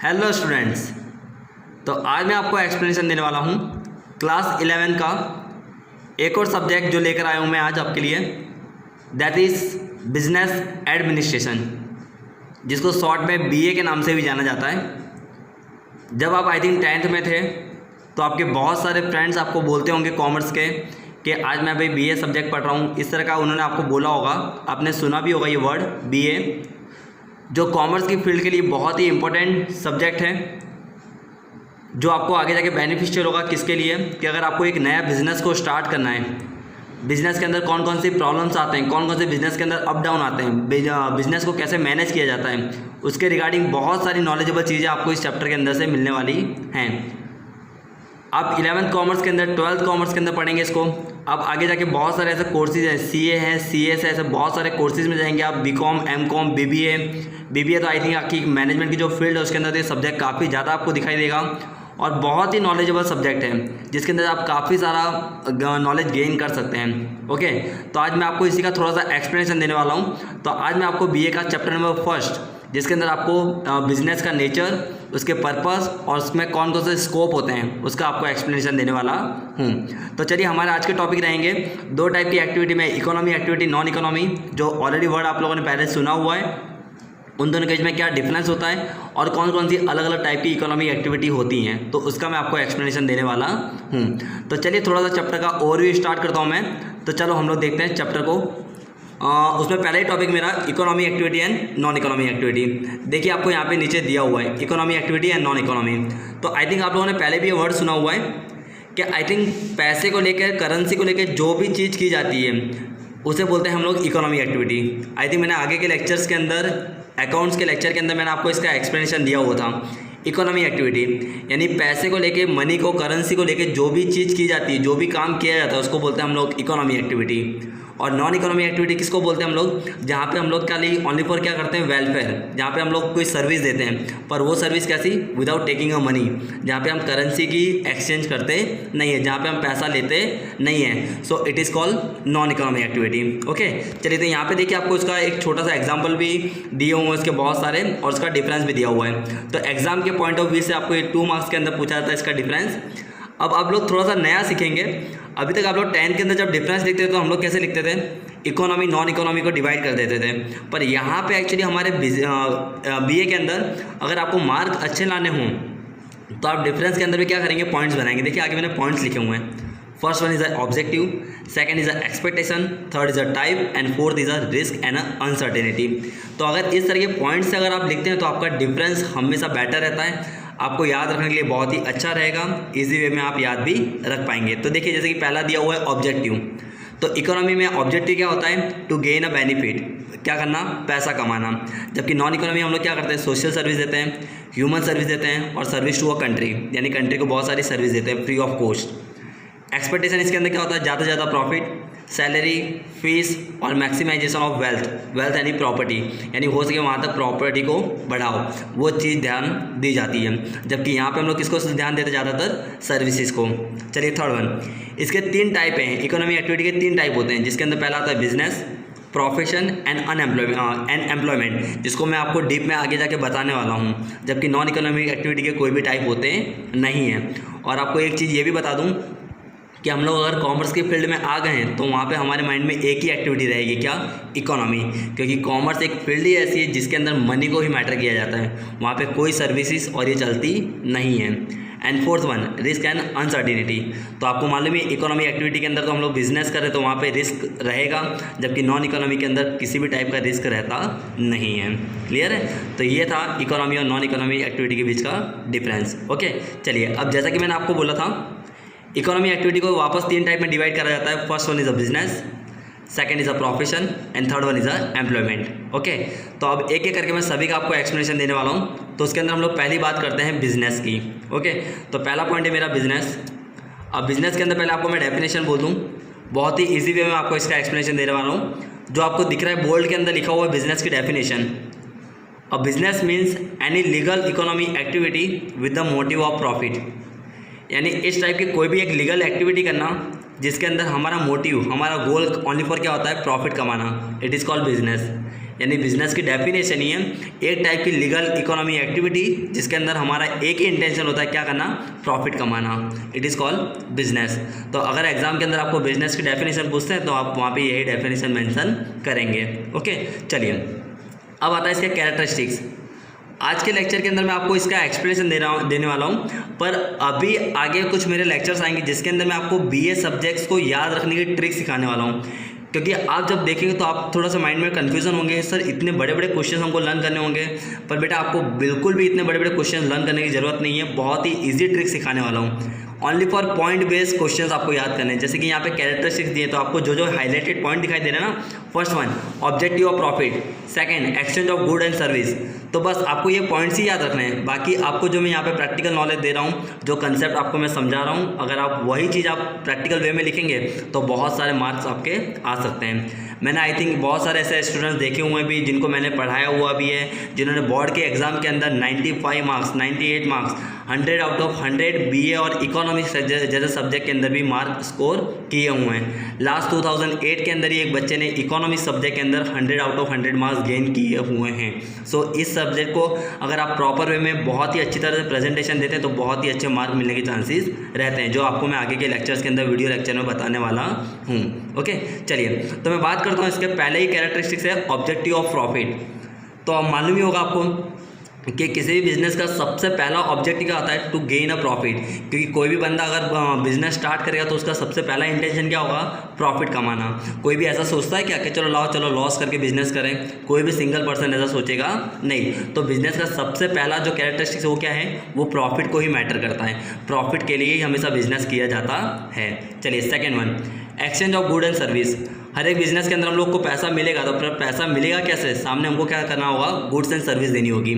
Hello students. तो आज मैं आपको एक्सप्लेनेशन देने वाला हूँ क्लास 11 का एक और सब्जेक्ट जो लेकर आया हूँ मैं आज आपके लिए, दैट इज़ बिजनेस एडमिनिस्ट्रेशन, जिसको शॉर्ट में बीए के नाम से भी जाना जाता है। जब आप आई थिंक 10th में थे तो आपके बहुत सारे फ्रेंड्स आपको बोलते होंगे कॉमर्स के कि आज मैं भाई बीए सब्जेक्ट पढ़ रहा हूँ, इस तरह का उन्होंने आपको बोला होगा, आपने सुना भी होगा ये वर्ड बीए, जो कॉमर्स की फील्ड के लिए बहुत ही इम्पोर्टेंट सब्जेक्ट है, जो आपको आगे जाके बेनिफिशियल होगा। किसके लिए? कि अगर आपको एक नया बिज़नेस को स्टार्ट करना है, बिज़नेस के अंदर कौन कौन सी प्रॉब्लम्स आते हैं, कौन कौन से बिज़नेस के अंदर अप डाउन आते हैं, बिज़नेस को कैसे मैनेज किया जाता है, उसके रिगार्डिंग बहुत सारी नॉलेजेबल चीज़ें आपको इस चैप्टर के अंदर से मिलने वाली हैं। आप 11th कॉमर्स के अंदर, 12th कॉमर्स के अंदर पढ़ेंगे इसको। आप आगे जाके बहुत सारे ऐसे कोर्सेज हैं, सीए है, सीएस है, ऐसे बहुत सारे कोर्सेज में जाएंगे आप, बीकॉम, एमकॉम, बीबीए तो आई थिंक आपकी मैनेजमेंट की जो फील्ड है उसके अंदर ये सब्जेक्ट काफ़ी ज़्यादा आपको दिखाई देगा और बहुत ही नॉलेजेबल सब्जेक्ट है, जिसके अंदर आप काफ़ी सारा नॉलेज गेन कर सकते हैं। ओके, तो आज मैं आपको इसी का थोड़ा सा एक्सप्लेनेशन देने वाला हूँ। तो आज मैं आपको बीए का चैप्टर नंबर 1, जिसके अंदर आपको बिजनेस का नेचर, उसके पर्पस और उसमें कौन कौन से स्कोप होते हैं, उसका आपको एक्सप्लेनेशन देने वाला हूँ। तो चलिए, हमारे आज के टॉपिक रहेंगे दो टाइप की एक्टिविटी में, इकोनॉमी एक्टिविटी, नॉन इकोनॉमी, जो ऑलरेडी वर्ड आप लोगों ने पहले सुना हुआ है, उन दोनों के बीच में क्या डिफरेंस होता है और कौन कौन सी अलग अलग टाइप की इकोनॉमी एक्टिविटी होती हैं, तो उसका मैं आपको एक्सप्लेनेशन देने वाला हूँ। तो चलिए थोड़ा सा चैप्टर का ओवरव्यू स्टार्ट करता हूँ मैं। तो चलो हम लोग देखते हैं चैप्टर को। उसमें पहला ही टॉपिक मेरा economy activity and non economy activity. देखिए आपको यहाँ पे नीचे दिया हुआ है economy activity and non economy. तो आई थिंक आप लोगों ने पहले भी ये वर्ड सुना हुआ है कि आई थिंक पैसे को लेकर, करेंसी को लेकर जो भी चीज़ की जाती है उसे बोलते हैं हम लोग इकोनॉमी एक्टिविटी। आई थिंक मैंने आगे के लेक्चर्स के अंदर, अकाउंट्स के लेक्चर के अंदर मैंने आपको इसका एक्सप्लेनेशन दिया हुआ था। इकोनॉमी एक्टिविटी यानी पैसे को लेके, मनी को, करेंसी को लेके जो भी चीज़ की जाती है, जो भी काम किया जाता है, उसको बोलते हैं हम लोग इकोनॉमी एक्टिविटी। और नॉन इकोनॉमी एक्टिविटी किसको बोलते हैं हम लोग? जहाँ पे हम लोग क्या ओनली फॉर क्या करते हैं, वेलफेयर, जहाँ पे हम लोग कोई सर्विस देते हैं, पर वो सर्विस कैसी, विदाउट टेकिंग अ मनी, जहाँ पे हम करेंसी की एक्सचेंज करते नहीं है, जहाँ पे हम पैसा लेते नहीं है। So it is called non economy activity. Okay, चलिए तो यहाँ पे देखिए आपको इसका एक छोटा सा एग्जाम्पल भी दिए हुए हैं इसके बहुत सारे, और इसका डिफरेंस भी दिया हुआ है। तो एग्जाम के पॉइंट ऑफ व्यू से आपको ये 2 मार्क्स के अंदर पूछा जाता है इसका डिफरेंस। अब आप लोग थोड़ा सा नया सीखेंगे। अभी तक आप लोग 10th के अंदर जब डिफरेंस लिखते थे तो हम लोग कैसे लिखते थे, इकोनॉमी नॉन इकोनॉमी को डिवाइड कर देते थे। पर यहाँ पे एक्चुअली हमारे बीए के अंदर अगर आपको मार्क अच्छे लाने हों तो आप डिफरेंस के अंदर भी क्या करेंगे, पॉइंट्स बनाएंगे। देखिए आगे मैंने पॉइंट्स लिखे हुए हैं। First one is a objective, second is a expectation, third is a type and fourth is a risk and uncertainty. तो अगर इस तरह के पॉइंट्स से अगर आप लिखते हैं तो आपका डिफरेंस हमेशा बेटर रहता है, आपको याद रखने के लिए बहुत ही अच्छा रहेगा, इजी वे में आप याद भी रख पाएंगे। तो देखिए जैसे कि पहला दिया हुआ है ऑब्जेक्टिव। तो इकोनॉमी में ऑब्जेक्टिव क्या होता है, टू गेन अ बेनिफिट, क्या करना, पैसा कमाना। जबकि नॉन इकोनॉमी हम लोग क्या करते हैं, सोशल सर्विस देते हैं, ह्यूमन सर्विस देते हैं और सर्विस टू अ कंट्री, यानी कंट्री को बहुत सारी सर्विस देते हैं फ्री ऑफ कॉस्ट। एक्सपेक्टेशन इसके अंदर क्या होता है, ज़्यादा से ज़्यादा प्रॉफिट, सैलरी, फीस और मैक्सिमाइजेशन ऑफ वेल्थ यानी प्रॉपर्टी, यानी हो सके वहाँ तक प्रॉपर्टी को बढ़ाओ, वो चीज़ ध्यान दी जाती है। जबकि यहाँ पे हम लोग किसको ध्यान देते हैं, ज़्यादातर सर्विसेज को। चलिए थर्ड वन, इसके 3 टाइप हैं, इकोनॉमी एक्टिविटी के 3 टाइप होते हैं, जिसके अंदर पहला आता है बिजनेस, प्रोफेशन एंड एम्प्लॉयमेंट, जिसको मैं आपको डीप में आगे जाके बताने वाला हूँ। जबकि नॉन इकोनॉमिक एक्टिविटी के कोई भी टाइप होते नहीं हैं। और आपको एक चीज़ ये भी बता दूँ कि हम लोग अगर कॉमर्स की फील्ड में आ गए हैं तो वहाँ पे हमारे माइंड में एक ही एक्टिविटी रहेगी, क्या, इकोनॉमी, क्योंकि कॉमर्स एक फील्ड ही ऐसी है जिसके अंदर मनी को ही मैटर किया जाता है, वहाँ पे कोई सर्विसेज और ये चलती नहीं है। And fourth one, risk and uncertainty. तो आपको मालूम है इकोनॉमी एक्टिविटी के अंदर तो हम लोग बिजनेस करें तो वहाँ पे रिस्क रहेगा, जबकि नॉन इकोनॉमी के अंदर किसी भी टाइप का रिस्क रहता नहीं है। क्लियर है? तो ये था इकोनॉमी और नॉन इकोनॉमी एक्टिविटी के बीच का डिफरेंस। ओके, चलिए अब जैसा कि मैंने आपको बोला था, इकोनॉमी एक्टिविटी को वापस 3 टाइप में डिवाइड करा जाता है। First one is a business, second is a profession and third one is a employment. Okay, तो अब एक एक करके मैं सभी का आपको एक्सप्लेनेशन देने वाला हूँ। तो उसके अंदर हम लोग पहली बात करते हैं बिजनेस की। ओके, तो पहला पॉइंट है मेरा बिजनेस। अब बिजनेस के अंदर पहले आपको मैं डेफिनेशन बोल दूँ, बहुत ही ईजी वे में आपको इसका एक्सप्लेनेशन देने वाला हूँ। जो आपको दिख रहा है बोल्ड के अंदर लिखा हुआ है बिजनेस की definition, a business means any legal economy activity with the motive of profit, यानी इस टाइप की कोई भी एक लीगल एक्टिविटी करना जिसके अंदर हमारा मोटिव, हमारा गोल ओनली फॉर क्या होता है, प्रॉफिट कमाना, इट इज़ कॉल्ड बिजनेस। यानी बिजनेस की डेफिनेशन ही है एक टाइप की लीगल इकोनॉमी एक्टिविटी जिसके अंदर हमारा एक ही इंटेंशन होता है, क्या करना, प्रॉफिट कमाना। It is called business. तो अगर एग्जाम के अंदर आपको बिजनेस की डेफिनेशन पूछते हैं तो आप वहाँ पे यही डेफिनेशन मेंशन करेंगे। ओके, चलिए अब आता है इसके कैरेक्टरिस्टिक्स। आज के लेक्चर के अंदर मैं आपको इसका एक्सप्लेनेशन देने वाला हूँ, पर अभी आगे कुछ मेरे लेक्चर्स आएंगे जिसके अंदर मैं आपको बीए सब्जेक्ट्स को याद रखने की ट्रिक सिखाने वाला हूँ। क्योंकि आप जब देखेंगे तो आप थोड़ा सा माइंड में कन्फ्यूजन होंगे, सर इतने बड़े बड़े क्वेश्चन हमको लर्न करने होंगे। पर बेटा आपको बिल्कुल भी इतने बड़े बड़े क्वेश्चन लर्न करने की ज़रूरत नहीं है, बहुत ही ईजी ट्रिक सिखाने वाला हूँ। Only for point based questions आपको याद करने हैं। जैसे कि यहाँ पे कैरेक्टरिस्टिक्स दिए तो आपको जो जो हाईलाइटेड पॉइंट दिखाई दे रहे हैं ना, first one objective of profit, second exchange of good and service. तो बस आपको ये पॉइंट्स ही याद रखने हैं। बाकी आपको जो मैं यहाँ पे प्रैक्टिकल नॉलेज दे रहा हूँ, जो कंसेप्ट आपको मैं समझा रहा हूँ, अगर आप वही चीज़ आप प्रैक्टिकल वे में लिखेंगे तो बहुत सारे मार्क्स आपके आ सकते हैं। मैंने आई थिंक बहुत सारे ऐसे स्टूडेंट्स देखे हुए हैं भी जिनको मैंने पढ़ाया हुआ भी है, जिन्होंने बोर्ड के एग्जाम के अंदर 95 marks, 98 marks, 100 out of 100 BA और इकोनॉमिक्स जैसे सब्जेक्ट के अंदर भी मार्क स्कोर किए हुए हैं। लास्ट 2008 के अंदर ही एक बच्चे ने इकोनॉमिक्स सब्जेक्ट के अंदर 100 आउट ऑफ 100 मार्क्स गेन किए हुए हैं। सो इस सब्जेक्ट को अगर आप प्रॉपर वे में बहुत ही अच्छी तरह से प्रेजेंटेशन देते हैं तो बहुत ही अच्छे मार्क मिलने के चांसेस रहते हैं, जो आपको मैं आगे के लेक्चर्स के अंदर वीडियो लेक्चर में बताने वाला हूँ। ओके, चलिए तो मैं बात करता हूँ इसके पहले ही कैरेक्टरिस्टिक्स है ऑब्जेक्टिव ऑफ प्रॉफिट। तो अब मालूम ही होगा आपको कि किसी भी बिज़नेस का सबसे पहला ऑब्जेक्टिव क्या होता है, टू गेन अ प्रॉफिट। क्योंकि कोई भी बंदा अगर बिजनेस स्टार्ट करेगा तो उसका सबसे पहला इंटेंशन क्या होगा, प्रॉफिट कमाना। कोई भी ऐसा सोचता है क्या कि चलो लॉस करके बिजनेस करें? कोई भी सिंगल पर्सन ऐसा सोचेगा नहीं। तो बिजनेस का सबसे पहला जो कैरेक्टरिस्टिक्स वो क्या है, वो प्रॉफिट को ही मैटर करता है। प्रॉफिट के लिए ही हमेशा बिजनेस किया जाता है। चलिए second one, exchange of good and service. हर एक बिजनेस के अंदर हम लोग को पैसा मिलेगा, तो पैसा मिलेगा कैसे, सामने हमको क्या करना होगा, गुड्स एंड सर्विस देनी होगी।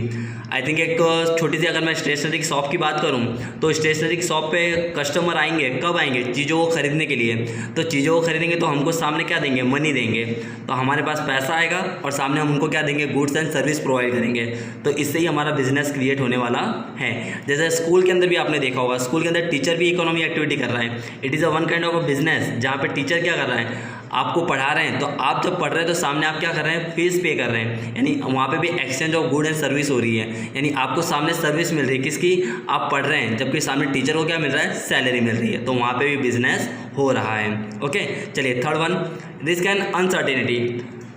आई थिंक एक छोटी सी अगर मैं स्टेशनरी की शॉप की बात करूं तो स्टेशनरी की शॉप पे कस्टमर आएंगे, कब आएंगे, चीज़ों को खरीदने के लिए। तो चीज़ों को खरीदेंगे तो हमको सामने क्या देंगे, मनी देंगे। तो हमारे पास पैसा आएगा और सामने हम उनको क्या देंगे, गुड्स एंड सर्विस प्रोवाइड करेंगे। तो इससे ही हमारा बिजनेस क्रिएट होने वाला है। जैसे स्कूल के अंदर भी आपने देखा होगा, स्कूल के अंदर टीचर भी इकोनॉमी एक्टिविटी कर रहा है। It is a one kind of a business, जहाँ पे टीचर क्या कर रहा है, आपको पढ़ा रहे हैं। तो आप जब पढ़ रहे हैं तो सामने आप क्या कर रहे हैं, फीस पे कर रहे हैं, यानी वहाँ पे भी exchange of good and service हो रही है। यानी आपको सामने सर्विस मिल रही है, किसकी, आप पढ़ रहे हैं, जबकि सामने टीचर को क्या मिल रहा है, सैलरी मिल रही है। तो वहाँ पे भी बिजनेस हो रहा है। ओके, चलिए third one, risk and uncertainty.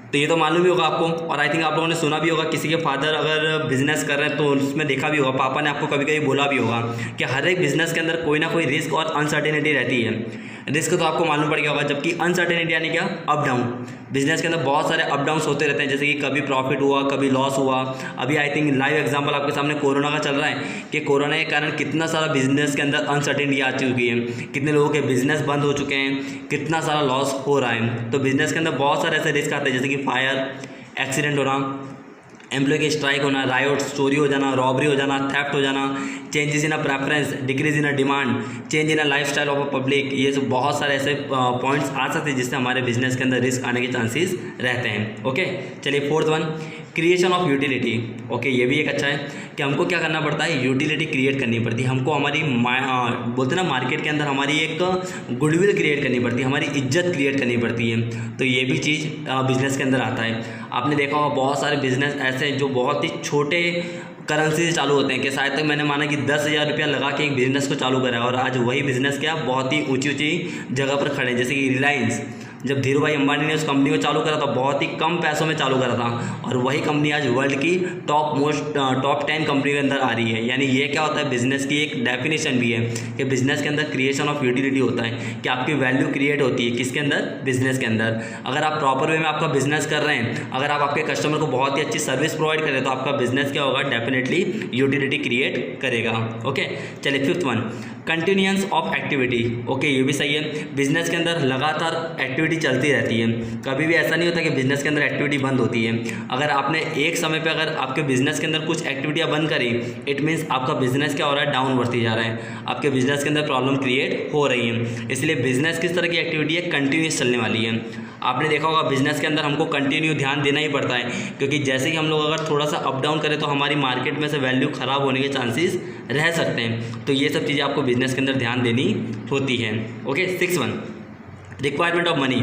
तो ये तो मालूम ही होगा आपको, और आई थिंक आप लोगों ने सुना भी होगा, किसी के फादर अगर बिजनेस कर रहे हैं तो उसमें देखा भी होगा, पापा ने आपको कभी कभी बोला भी होगा कि हर एक बिजनेस के अंदर कोई ना कोई रिस्क और अनसर्टेनिटी रहती है। रिस्क तो आपको मालूम पड़ गया होगा, जबकि अनसर्टेनिटी यानी क्या, अप डाउन। बिजनेस के अंदर बहुत सारे अप डाउन्स होते रहते हैं, जैसे कि कभी प्रॉफिट हुआ, कभी लॉस हुआ। अभी आई थिंक लाइव एग्जांपल आपके सामने कोरोना का चल रहा है कि कोरोना के कारण कितना सारा बिजनेस के अंदर अनसर्टेनिटी आ चुकी है, कितने लोगों के बिजनेस बंद हो चुके हैं, कितना सारा लॉस हो रहा है। तो बिजनेस के अंदर बहुत सारे ऐसे रिस्क आते हैं, जैसे कि फायर, एक्सीडेंट होना, एम्प्लॉय की स्ट्राइक होना, रायोट, चोरी हो जाना, रॉबरी हो जाना, थेफ्ट हो जाना, changes in a preference, decrease in a demand, change in a lifestyle of a public. ये सब बहुत सारे ऐसे पॉइंट्स आ सकते हैं जिससे हमारे बिजनेस के अंदर रिस्क आने के चांसेस रहते हैं। ओके, चलिए fourth one, creation of utility. Okay, ये भी एक अच्छा है कि हमको क्या करना पड़ता है, यूटिलिटी क्रिएट करनी पड़ती है। हमको हमारी बोलते हैं ना, मार्केट के अंदर हमारी एक गुडविल क्रिएट करनी पड़ती है, हमारी इज्जत क्रिएट करनी पड़ती है। तो ये भी चीज़ बिजनेस के अंदर आता है। आपने देखा होगा बहुत सारे बिजनेस ऐसे हैं जो बहुत ही छोटे करेंसी से चालू होते हैं, कि शायद तक मैंने माना कि 10,000 रुपया लगा के एक बिज़नेस को चालू करा है, और आज वही बिज़नेस क्या बहुत ही ऊंची ऊंची जगह पर खड़े हैं। जैसे कि रिलायंस, जब धीरू भाई अंबानी ने उस कंपनी को चालू करा था, बहुत ही कम पैसों में चालू करा था, और वही कंपनी आज वर्ल्ड की टॉप 10 कंपनी के अंदर आ रही है। यानी ये क्या होता है, बिजनेस की एक डेफिनेशन भी है कि बिजनेस के अंदर क्रिएशन ऑफ यूटिलिटी होता है, कि आपकी वैल्यू क्रिएट होती है किसके अंदर, बिजनेस के अंदर। अगर आप प्रॉपर वे में आपका बिजनेस कर रहे हैं, अगर आप आपके कस्टमर को बहुत ही अच्छी सर्विस प्रोवाइड करें, तो आपका बिजनेस क्या होगा, डेफिनेटली यूटिलिटी क्रिएट करेगा। ओके, चलिए fifth one, continuance of activity. Okay, ये भी सही है। बिजनेस के अंदर लगातार एक्टिविटी चलती रहती है, कभी भी ऐसा नहीं होता कि बिजनेस के अंदर एक्टिविटी बंद होती है। अगर आपने एक समय पे अगर आपके बिजनेस के अंदर कुछ एक्टिविटियां बंद करी, इट मीन्स आपका बिजनेस क्या हो रहा है, डाउन बढ़ती जा रहा है, आपके बिजनेस के अंदर प्रॉब्लम क्रिएट हो रही है। इसलिए बिजनेस किस तरह की एक्टिविटी है, कंटिन्यूस चलने वाली है। आपने देखा होगा बिजनेस के अंदर हमको कंटिन्यू ध्यान देना ही पड़ता है, क्योंकि जैसे कि हम लोग अगर थोड़ा सा अप डाउन करें तो हमारी मार्केट में से वैल्यू ख़राब होने के चांसेस रह सकते हैं। तो ये सब चीज़ें आपको बिजनेस के अंदर ध्यान देनी होती है। Okay, six one, requirement of money.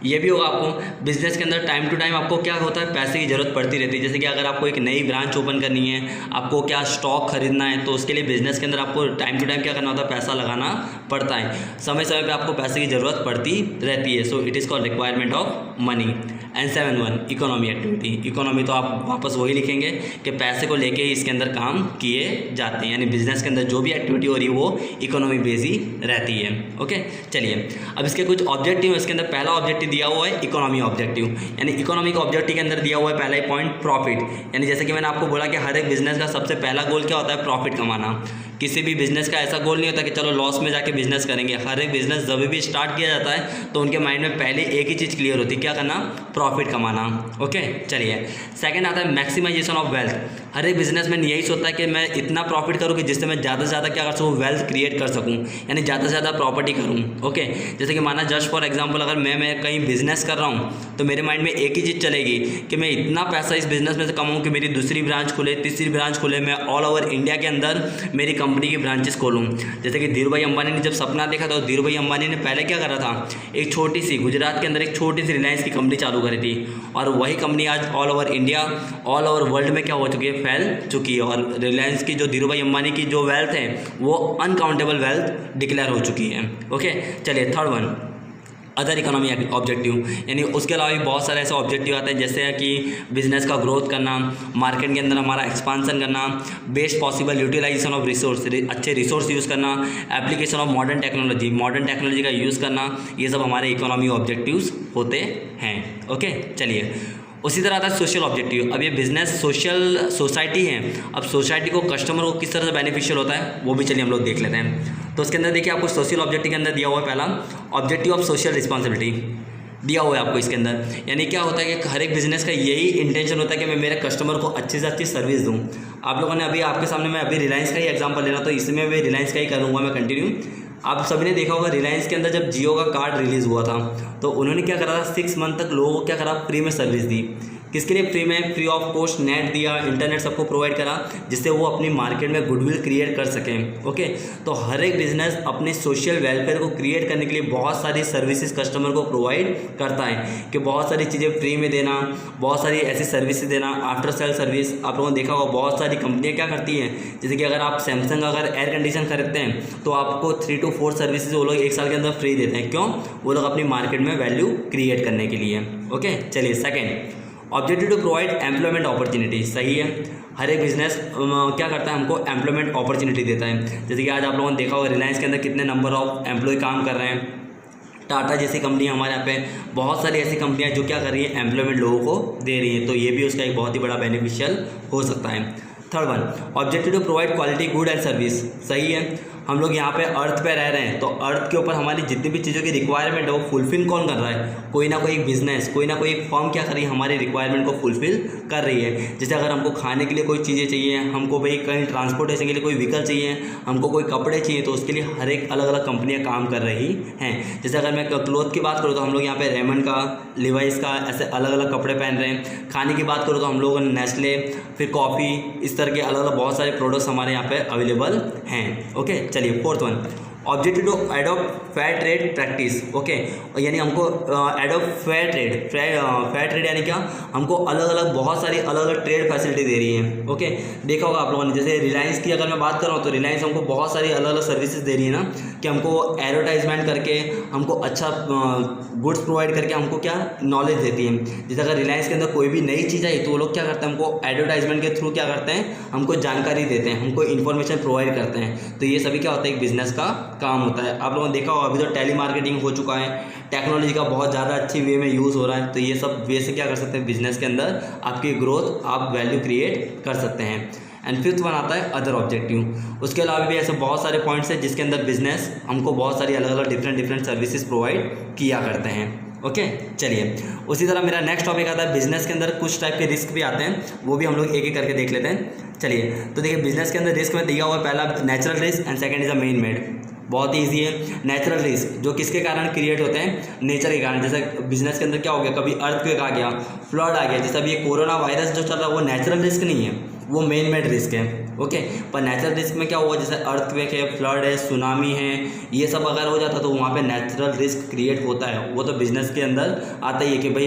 ये भी होगा आपको बिजनेस के अंदर टाइम टू टाइम आपको क्या होता है, पैसे की ज़रूरत पड़ती रहती है। जैसे कि अगर आपको एक नई ब्रांच ओपन करनी है, आपको क्या स्टॉक खरीदना है, तो उसके लिए बिजनेस के अंदर आपको टाइम टू टाइम क्या करना होता है, पैसा लगाना पड़ता है। समय समय पे आपको पैसे की ज़रूरत पड़ती रहती है। So it is called requirement of money. And 7.1 economy activity. Economy तो आप वापस वही लिखेंगे कि पैसे को लेके ही इसके अंदर काम किए जाते हैं, यानी बिजनेस के अंदर जो भी एक्टिविटी हो रही है वो इकोनॉमी बेस ही रहती है। ओके, चलिए अब इसके कुछ ऑब्जेक्टिव है। इसके अंदर पहला ऑब्जेक्टिव दिया हुआ है इकोनॉमी ऑब्जेक्टिव, यानी इकोनॉमी के ऑब्जेक्टिव के अंदर दिया हुआ है पहला ही पॉइंट प्रॉफिट। यानी जैसे कि मैंने आपको बोला कि हर एक बिजनेस का सबसे पहला गोल क्या होता है, प्रॉफिट कमाना। किसी भी बिजनेस का ऐसा गोल नहीं होता कि चलो लॉस में जाके बिजनेस करेंगे। हर एक बिजनेस जब भी स्टार्ट किया जाता है तो उनके माइंड में पहले एक ही चीज़ क्लियर होती है, क्या करना, प्रॉफिट कमाना। ओके, चलिए सेकंड आता है मैक्सिमाइजेशन ऑफ वेल्थ। हर एक बिजनेसमैन यही सोचता है कि मैं इतना प्रॉफिट करूँ कि जिससे मैं ज़्यादा से ज़्यादा क्या कर सकूँ, वेल्थ क्रिएट कर सकूँ, यानी ज़्यादा से ज़्यादा प्रॉपर्टी करूँ। ओके, जैसे कि माना जस्ट फॉर एग्जाम्पल अगर मैं कहीं बिजनेस कर रहा हूँ तो मेरे माइंड में एक ही चीज़ चलेगी कि मैं इतना पैसा इस बिजनेस में से कमाऊँ कि मेरी दूसरी ब्रांच खुले, तीसरी ब्रांच खुले, मैं ऑल ओवर इंडिया के अंदर मेरी कंपनी की ब्रांचेस खोलूँ। जैसे कि धीरू भाई अंबानी ने जब सपना देखा था, धीरू भाई अंबानी ने पहले क्या करा था, एक छोटी सी गुजरात के अंदर एक छोटी सी रिलायंस की कंपनी चालू करी थी, और वही कंपनी आज all over India, all over world में क्या हो चुकी है, फैल चुकी है। और रिलायंस की जो धीरू भाई अंबानी की जो वेल्थ है वो अनकाउंटेबल वेल्थ डिक्लेयर हो चुकी है। ओके, चलिए third one other economy objective, यानी उसके अलावा भी बहुत सारे ऐसे ऑब्जेक्टिव आते हैं जैसे कि बिजनेस का ग्रोथ करना, मार्केट के अंदर हमारा एक्सपांसन करना, best possible utilization of resource, अच्छे रिसोर्स यूज़ करना, एप्लीकेशन ऑफ मॉडर्न टेक्नोलॉजी का यूज़ करना, ये सब हमारे इकोनॉमी ऑब्जेक्टिव्स होते हैं। ओके, चलिए उसी तरह आता है सोशल ऑब्जेक्टिव। अब ये बिजनेस सोशल सोसाइटी है, अब सोसाइटी को, कस्टमर को किस तरह से बेनिफिशियल होता है वो भी चलिए हम लोग देख लेते हैं। तो उसके अंदर देखिए आपको सोशल ऑब्जेक्टिव के अंदर दिया हुआ है पहला ऑब्जेक्टिव ऑफ सोशल रिस्पॉन्सिबिलिटी दिया हुआ है आपको इसके अंदर। यानी क्या होता है कि हर एक बिजनेस का यही इंटेंशन होता है कि मैं मेरे कस्टमर को अच्छी से अच्छी सर्विस दूँ। आप लोगों ने अभी आपके सामने मैं अभी रिलायंस का ही एग्जाम्पल लेना, तो इसमें मैं रिलायंस का ही करूँगा मैं कंटिन्यू। आप सभी ने देखा होगा रिलायंस के अंदर जब जियो का कार्ड रिलीज़ हुआ था तो उन्होंने क्या करा था, 6 मंथ तक लोगों को क्या करा, फ्री में सर्विस दी। किसके लिए फ्री में, फ्री ऑफ कॉस्ट नेट दिया, इंटरनेट सबको प्रोवाइड करा, जिससे वो अपनी मार्केट में गुडविल क्रिएट कर सकें। ओके, तो हर एक बिजनेस अपने सोशल वेलफेयर को क्रिएट करने के लिए बहुत सारी सर्विसेज कस्टमर को प्रोवाइड करता है, कि बहुत सारी चीज़ें फ्री में देना, बहुत सारी ऐसी सर्विसेज देना, आफ्टर सेल सर्विस। आप लोगों ने देखा होगा बहुत सारी कंपनियां क्या करती हैं, जैसे कि अगर आप सैमसंग अगर एयर कंडीशन खरीदते हैं तो आपको 3 to 4 सर्विसेज वो लोग 1 साल के अंदर फ्री देते हैं। क्यों? वो लोग अपनी मार्केट में वैल्यू क्रिएट करने के लिए। ओके, चलिए second objective to provide employment opportunity. सही है, हर एक बिजनेस क्या करता है, हमको एम्प्लॉयमेंट अपॉर्चुनिटी देता है। जैसे कि आज आप लोगों ने देखा होगा रिलायंस के अंदर कितने नंबर ऑफ एम्प्लॉय काम कर रहे हैं। टाटा जैसी कंपनी हमारे यहाँ पे बहुत सारी ऐसी कंपनियां जो क्या कर रही है, एम्प्लॉयमेंट लोगों को दे रही है, तो ये भी उसका एक बहुत ही बड़ा बेनिफिशियल हो सकता है। Third one objective to provide quality good and service. सही है, हम लोग यहाँ पे अर्थ पे रह रहे हैं तो अर्थ के ऊपर हमारी जितनी भी चीज़ों की रिक्वायरमेंट है वो फुलफिल कौन कर रहा है, कोई ना कोई बिजनेस, कोई ना कोई फर्म क्या कर रही है, हमारी रिक्वायरमेंट को फुलफिल कर रही है। जैसे अगर हमको खाने के लिए कोई चीज़ें चाहिए, हमको भाई कहीं ट्रांसपोर्टेशन के लिए कोई व्हीकल चाहिए, हमको कोई कपड़े चाहिए, तो उसके लिए हर एक अलग अलग कंपनियाँ काम कर रही हैं। जैसे अगर मैं क्लोथ की बात करूँ तो हम लोग यहाँ पे रेमंड का, लिवाइस का, ऐसे अलग अलग कपड़े पहन रहे हैं। खाने की बात करूँ तो हम लोग नेस्ले, फिर कॉफ़ी, इस तरह के अलग अलग बहुत सारे प्रोडक्ट्स हमारे यहाँ पे अवेलेबल हैं। ओके, चलिए fourth one objective to adopt fair trade practice. Okay, यानी हमको adopt fair trade, fair trade यानी क्या, हमको अलग अलग बहुत सारी अलग अलग ट्रेड फैसिलिटी दे रही है। ओके, देखा होगा आप लोगों ने, जैसे रिलायंस की अगर मैं बात कर रहा हूँ तो रिलायंस हमको बहुत सारी अलग अलग सर्विसेज दे रही है ना, कि हमको एडवर्टाइजमेंट करके हमको अच्छा गुड्स प्रोवाइड करके हमको क्या नॉलेज देती है। जैसे अगर रिलायंस के अंदर कोई भी नई चीज़ आई तो वो लोग क्या करते हैं, हमको एडवर्टाइजमेंट के थ्रू क्या करते हैं, हमको जानकारी देते हैं, हमको इन्फॉर्मेशन प्रोवाइड करते हैं। तो ये सभी क्या होता है, एक बिजनेस का काम होता है। आप लोगों ने देखा होगा अभी तो टेली मार्केटिंग हो चुका है, टेक्नोलॉजी का बहुत ज़्यादा अच्छी वे में यूज़ हो रहा है, तो ये सब वे से क्या कर सकते हैं, बिजनेस के अंदर आपकी ग्रोथ, आप वैल्यू क्रिएट कर सकते हैं। एंड फिफ्थ वन आता है अदर ऑब्जेक्टिव। उसके अलावा भी ऐसे बहुत सारे पॉइंट्स हैं जिसके अंदर बिजनेस हमको बहुत सारी अलग अलग डिफरेंट सर्विसेज प्रोवाइड किया करते हैं। ओके, चलिए उसी तरह मेरा नेक्स्ट टॉपिक आता है बिजनेस के अंदर कुछ टाइप के रिस्क भी आते हैं, वो भी हम लोग एक एक करके देख लेते हैं। चलिए, तो देखिए बिजनेस के अंदर रिस्क में दिया हुआ है पहला natural risk and second is a man made. बहुत ही ईजी है। नेचुरल रिस्क जो किसके कारण क्रिएट होते हैं, नेचर के कारण। जैसे बिजनेस के अंदर क्या हो गया, कभी अर्थक्वेक आ गया, फ्लड आ गया, जैसे अभी ये कोरोना वायरस जो चल रहा है वो नेचुरल रिस्क नहीं है, वो मेन मेड रिस्क है। ओके, पर नेचुरल रिस्क में क्या हुआ, जैसे अर्थक्वेक है, फ्लड है, सुनामी है, ये सब अगर हो जाता तो वहाँ पे नेचुरल रिस्क क्रिएट होता है। वो तो बिजनेस के अंदर आता ही है कि भाई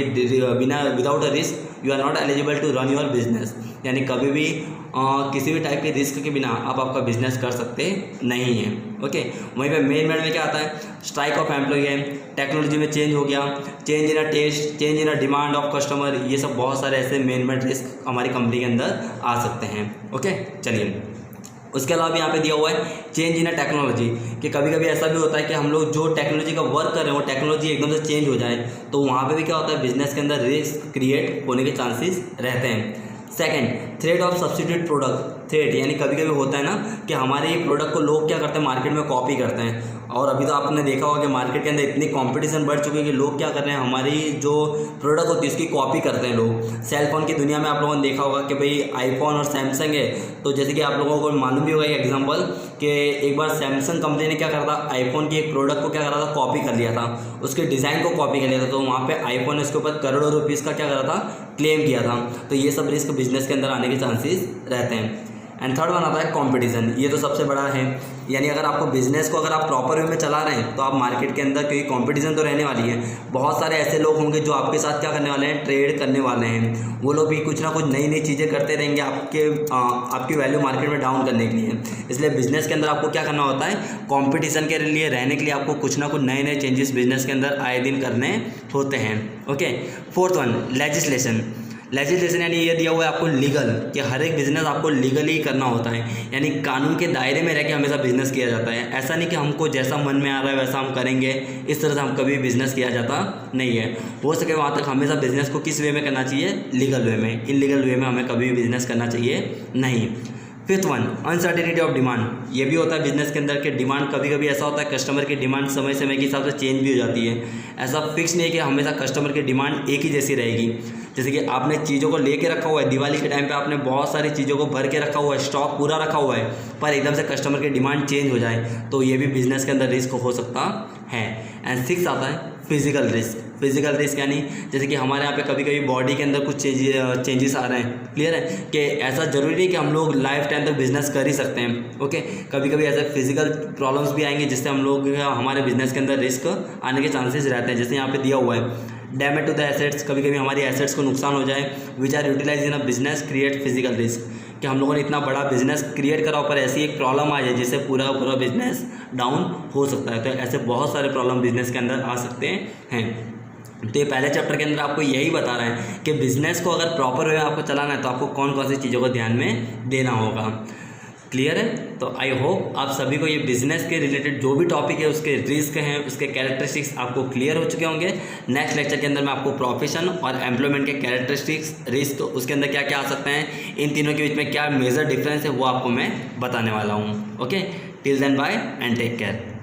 बिना without a risk you are not eligible to run your business, यानी कभी भी किसी भी टाइप के रिस्क के बिना आप आपका बिजनेस कर सकते नहीं हैं। ओके, वहीं पे मेन मेड में क्या आता है, स्ट्राइक ऑफ एम्प्लॉय है, टेक्नोलॉजी में चेंज हो गया, change in a test, change in a demand of customer, ये सब बहुत सारे ऐसे मेन मेड रिस्क हमारी कंपनी के अंदर आ सकते हैं। ओके, चलिए उसके अलावा भी यहाँ पे दिया हुआ है चेंज इन अ टेक्नोलॉजी, कि कभी कभी ऐसा भी होता है कि हम लोग जो टेक्नोलॉजी का वर्क कर रहे हैं वो टेक्नोलॉजी एकदम से चेंज हो जाए, तो वहाँ पे भी क्या होता है, बिजनेस के अंदर रिस्क क्रिएट होने के चांसेस रहते हैं। Second, threat of substitute product, threat यानी कभी कभी होता है ना कि हमारे प्रोडक्ट को लोग क्या करते हैं, मार्केट में कॉपी करते हैं, और अभी तो आपने देखा होगा कि मार्केट के अंदर इतनी कंपटीशन बढ़ चुकी है कि लोग क्या कर रहे हैं, हमारी जो प्रोडक्ट होती है उसकी कॉपी करते हैं लोग। सेलफोन की दुनिया में आप लोगों ने देखा होगा कि भाई आईफोन और सैमसंग है, तो जैसे कि आप लोगों को मालूम भी होगा एक एग्जांपल कि एक बार सैमसंग कंपनी ने क्या करा था, आईफोन की एक प्रोडक्ट को क्या करा था, कॉपी कर लिया था, उसके डिज़ाइन को कॉपी कर लिया था, तो वहाँ पे आईफोन ने उसके ऊपर करोड़ों रुपीज़ का क्या करा था, क्लेम किया था। तो ये सब रिस्क बिजनेस के अंदर आने के चांसेस रहते हैं। एंड थर्ड वन आता है कंपटीशन, ये तो सबसे बड़ा है, यानी अगर आपको बिजनेस को अगर आप प्रॉपर वे में चला रहे हैं तो आप मार्केट के अंदर, क्योंकि कंपटीशन तो रहने वाली है, बहुत सारे ऐसे लोग होंगे जो आपके साथ क्या करने वाले हैं, ट्रेड करने वाले हैं, वो लोग भी कुछ ना कुछ नई नई चीज़ें करते रहेंगे आपकी वैल्यू मार्केट में डाउन करने के लिए। इसलिए बिजनेस के अंदर आपको क्या करना होता है, कंपटीशन के लिए रहने के लिए आपको कुछ ना कुछ नए नए चेंजेस बिजनेस के अंदर आए दिन करने होते हैं। Okay, fourth one legislation, legislation यानी ये दिया हुआ है आपको लीगल, कि हर एक बिज़नेस आपको लीगली करना होता है, यानी कानून के दायरे में रह के हमेशा बिजनेस किया जाता है। ऐसा नहीं कि हमको जैसा मन में आ रहा है वैसा हम करेंगे, इस तरह से हम कभी बिजनेस किया जाता नहीं है। हो सके वहाँ तक हमेशा बिजनेस को किस वे में करना चाहिए, लीगल वे में, इलीगल वे में हमें कभी भी बिजनेस करना चाहिए नहीं। Fifth one uncertainty of demand, ये भी होता है बिजनेस के अंदर के डिमांड कभी कभी ऐसा होता है कस्टमर की डिमांड समय समय के हिसाब से चेंज भी हो जाती है। ऐसा फिक्स नहीं है कि हमेशा कस्टमर की डिमांड एक ही जैसी रहेगी। जैसे कि आपने चीज़ों को लेके रखा हुआ है, दिवाली के टाइम पे आपने बहुत सारी चीज़ों को भर के रखा हुआ है, स्टॉक पूरा रखा हुआ है, पर एकदम से कस्टमर की डिमांड चेंज हो जाए तो ये भी बिजनेस के अंदर रिस्क हो सकता है। एंड सिक्स आता है फिजिकल रिस्क। फिजिकल रिस्क यानी जैसे कि हमारे यहाँ पे कभी कभी बॉडी के अंदर कुछ चेंजेस आ रहे हैं, क्लियर है, कि ऐसा ज़रूरी नहीं कि हम लोग लाइफ टाइम तक बिजनेस कर ही सकते हैं। ओके, कभी कभी ऐसे फिजिकल प्रॉब्लम्स भी आएंगे जिससे हम लोग हमारे बिजनेस के अंदर रिस्क आने के चांसेस रहते हैं। जैसे यहाँ पे दिया हुआ है डैमेज टू द एसेट्स, कभी कभी हमारी एसेट्स को नुकसान हो जाए, which are utilize in a business create physical risk, कि हम लोगों ने इतना बड़ा बिजनेस क्रिएट करा पर ऐसी एक प्रॉब्लम आ जाए जिससे पूरा पूरा बिजनेस डाउन हो सकता है। तो ऐसे बहुत सारे प्रॉब्लम बिजनेस के अंदर आ सकते हैं। तो ये पहले चैप्टर के अंदर आपको यही बता रहा है कि बिजनेस को अगर प्रॉपर वे में आपको चलाना है तो आपको कौन कौन सी चीज़ों को ध्यान में देना होगा। क्लियर है? तो आई होप आप सभी को ये बिजनेस के रिलेटेड जो भी टॉपिक है उसके रिस्क हैं, उसके कैरेक्टरिस्टिक्स आपको क्लियर हो चुके होंगे। नेक्स्ट लेक्चर के अंदर मैं आपको प्रोफेशन और एम्प्लॉयमेंट के कैरेक्टरिस्टिक्स, रिस्क, उसके अंदर क्या क्या आ सकते हैं, इन तीनों के बीच में क्या मेजर डिफरेंस है वो आपको मैं बताने वाला हूँ। Okay, till then bye and take care.